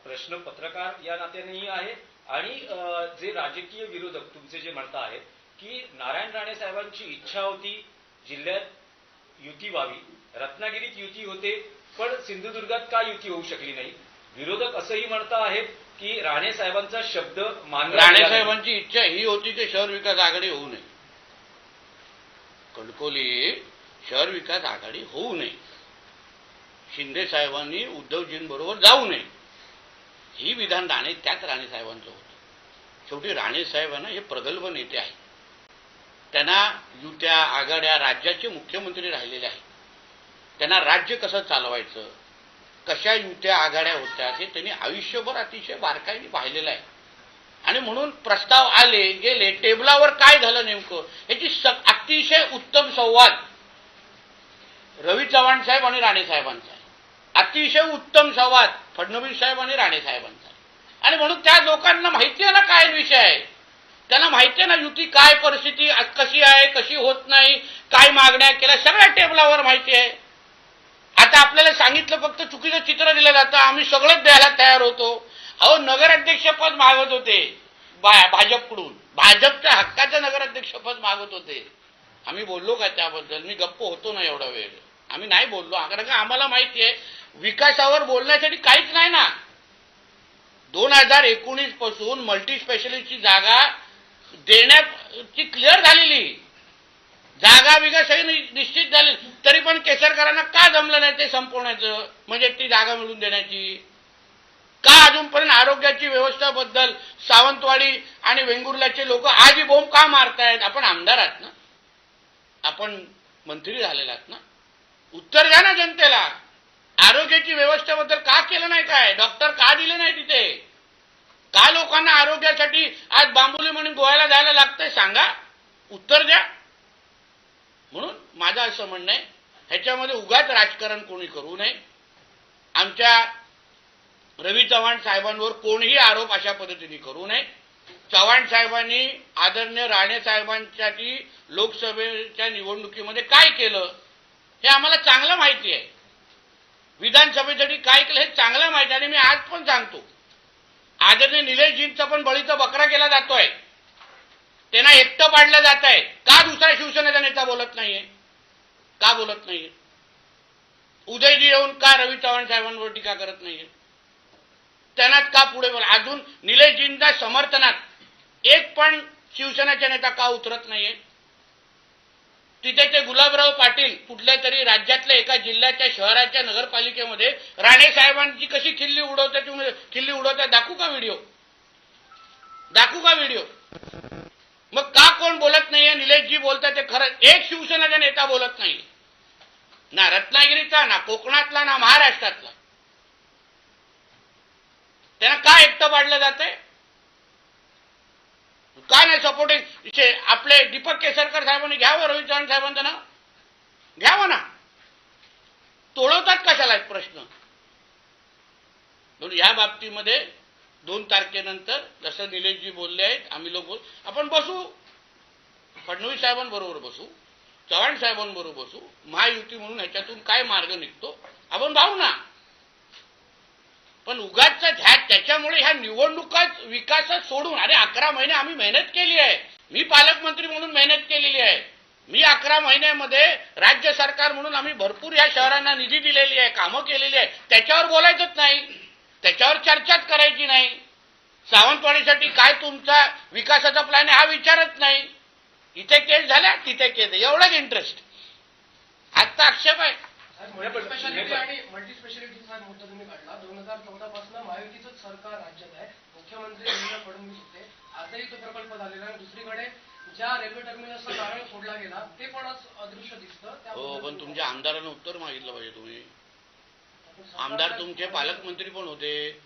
प्रश्न पत्रकार या नात्यानेही आहे आणि जे राजकीय विरोधक तुमचे जे म्हणता आहेत की नारायण राणे साहेबांची इच्छा होती जिल्ह्यात युती व्हावी, रत्नागिरीत युती होते पण सिंधुदुर्गात का युती होऊ शकली नाही। विरोधक असंही म्हणता आहेत की राणे साहेबांचा शब्द मानला, राणे साहेबांची इच्छा ही होती की शहर विकास आघाडी होऊ नये, कणकवली शहर विकास आघाडी होऊ नये, शिंदे साहेबांनी उद्धवजींबरोबर जाऊ नये, ही विधान त्याच राणे साहेबांचं होतं। शेवटी राणे साहेबांना हे प्रगल्भ नेते आहेत, त्यांना युत्या आघाड्या राज्याचे मुख्यमंत्री राहिलेले आहेत, त्यांना राज्य कसं चालवायचं, कशा युत्या आघाड्या होत्या हे त्यांनी आयुष्यभर अतिशय बारकाईने पाहिलेलं आहे। आणि म्हणून प्रस्ताव आले गेले, टेबलावर काय झालं नेमकं याची अतिशय उत्तम संवाद रवी चव्हाण साहेब आणि राणे साहेबांचा आहे, अतिशय उत्तम संवाद फडणवीस साहेब आणि राणे साहेबांचा आहे। आणि म्हणून त्या लोकांना माहिती आहे ना काय विषय आहे, त्यांना माहिती आहे ना युती काय परिस्थिती कशी आहे, कशी होत नाही, काय मागण्या केल्या, सगळ्या टेबलावर माहिती आहे। आता आपल्याला सांगितलं फक्त चुकीचं चित्र दिलं जातं, आम्ही सगळंच द्यायला तयार होतो। अहो नगराध्यक्षपद मागत होते भाजपकडून, भाजपच्या हक्काचं नगराध्यक्षपद मागत होते, आम्ही बोललो का त्याबद्दल? मी गप्प होतो ना एवढा वेळ, आम्ही नाही बोललो, कारण का आम्हाला माहिती आहे विकासावर बोलण्यासाठी काहीच नाही ना। 2019 पासून मल्टी स्पेशालिस्टची जागा देण्याची क्लिअर झालेली, जागा विकास निश्चित झाली, तरी पण केसरकरांना का जमलं नाही ते संपवण्याचं, म्हणजे ती जागा मिळवून देण्याची? का अजूनपर्यंत आरोग्याची व्यवस्थेबद्दल सावंतवाडी आणि वेंगुर्ल्याचे लोक आजही बोंब का मारतायत? आपण आमदार आहात ना, आपण मंत्री झालेला आहात ना, उत्तर द्या ना जनतेला। आरोग्याची व्यवस्थेबद्दल का केलं नाही? काय डॉक्टर का दिले नाही तिथे? का लोकांना आरोग्यासाठी आज बांबुली म्हणून गोव्याला जायला लागतंय? सांगा, उत्तर द्या। म्हणून माझं असं म्हणणं आहे, ह्याच्यामध्ये उगाच राजकारण कोणी करू नये। आमच्या रवी चव्हाण साहेबांवर कोणीही आरोप अशा पद्धतीने करू नये। चव्हाण साहेबांनी आदरणीय राणे साहेबांसाठी लोकसभेच्या निवडणुकीमध्ये काय केलं हे आम्हाला चांगलं माहिती आहे, विधानसभेसाठी काय केलं हे चांगलं माहिती आहे। आणि मी आज पण सांगतो, आदरणीय निलेशजींचा पण बळीचा बकरा केला जातोय, त्यांना एकटं पाडलं जात आहे। का दुसरा शिवसेनेचा नेता बोलत नाहीये? का बोलत नाहीये? उदयजी येऊन का रवी चव्हाण साहेबांवर टीका करत नाहीये? त्यांनाच का पुढे बोला? अजून निलेशजींच्या समर्थनात एक पण शिवसेनेचा नेता का उतरत नाहीये? तिथे ते गुलाबराव पाटील कुठल्या तरी राज्यातल्या एका जिल्ह्याच्या शहराच्या नगरपालिकेमध्ये राणे साहेबांची कशी खिल्ली उडवतात दाखवू का व्हिडिओ? दाखवू का व्हिडिओ? मग का कोण बोलत नाहीये? निलेशजी बोलतात ते खरं, एक शिवसेनेचा नेता बोलत नाही, ना रत्नागिरीचा, ना कोकणातला, ना महाराष्ट्रातला। त्यांना का एकटं पाडलं जातंय? का नाही सपोर्टिंग? आपले दीपक केसरकर साहेबांनी घ्यावं रवी चव्हाण साहेबांचं नाव, घ्यावं ना, तोडवतात कशाला प्रश्न? म्हणून या बाबतीमध्ये 2 तारखेनंतर जसं निलेशजी बोलले आहेत, आम्ही लोक आपण बसू, फडणवीस साहेबांबरोबर बसू, चव्हाण साहेबांबरोबर बसू, महायुती म्हणून ह्याच्यातून काय मार्ग निघतो आपण पाहू ना। पण उगाच त्याच्यामुळे ह्या निवडणुकाच विकासात सोडून, अरे 11 महिने आम्ही मेहनत केली आहे, मी पालकमंत्री म्हणून मेहनत केलेली आहे, मी 11 महिन्यामध्ये राज्य सरकार म्हणून आम्ही भरपूर या शहरांना निधी दिलेली आहे, कामं केलेली आहे, त्याच्यावर बोलायचंच नाही, त्याच्यावर चर्चाच करायची नाही। सावंतवाडीसाठी काय तुमचा विकासाचा प्लॅन आहे हा विचारच नाही, इथे केस झाल्या तिथे केस, एवढंच इंटरेस्ट। आजचा आक्षेप आहे स्पेशालिटी आणि मल्टी स्पेशालिटीचा मुद्दा तुम्ही काढला। 2014 पासून महायुतीचंच सरकार राज्यात आहे, मुख्यमंत्री देवेंद्र फडणवीस होते, आजही तो प्रकल्प झालेला आहे। दुसरीकडे ज्या रेल्वे टर्मिनसचा नारळ फोडला गेला ते पण अदृश्य दिसतं। हो, पण तुमच्या आमदारांना उत्तर मागितलं पाहिजे तुम्ही, आमदार तुमचे पालकमंत्री पण होते।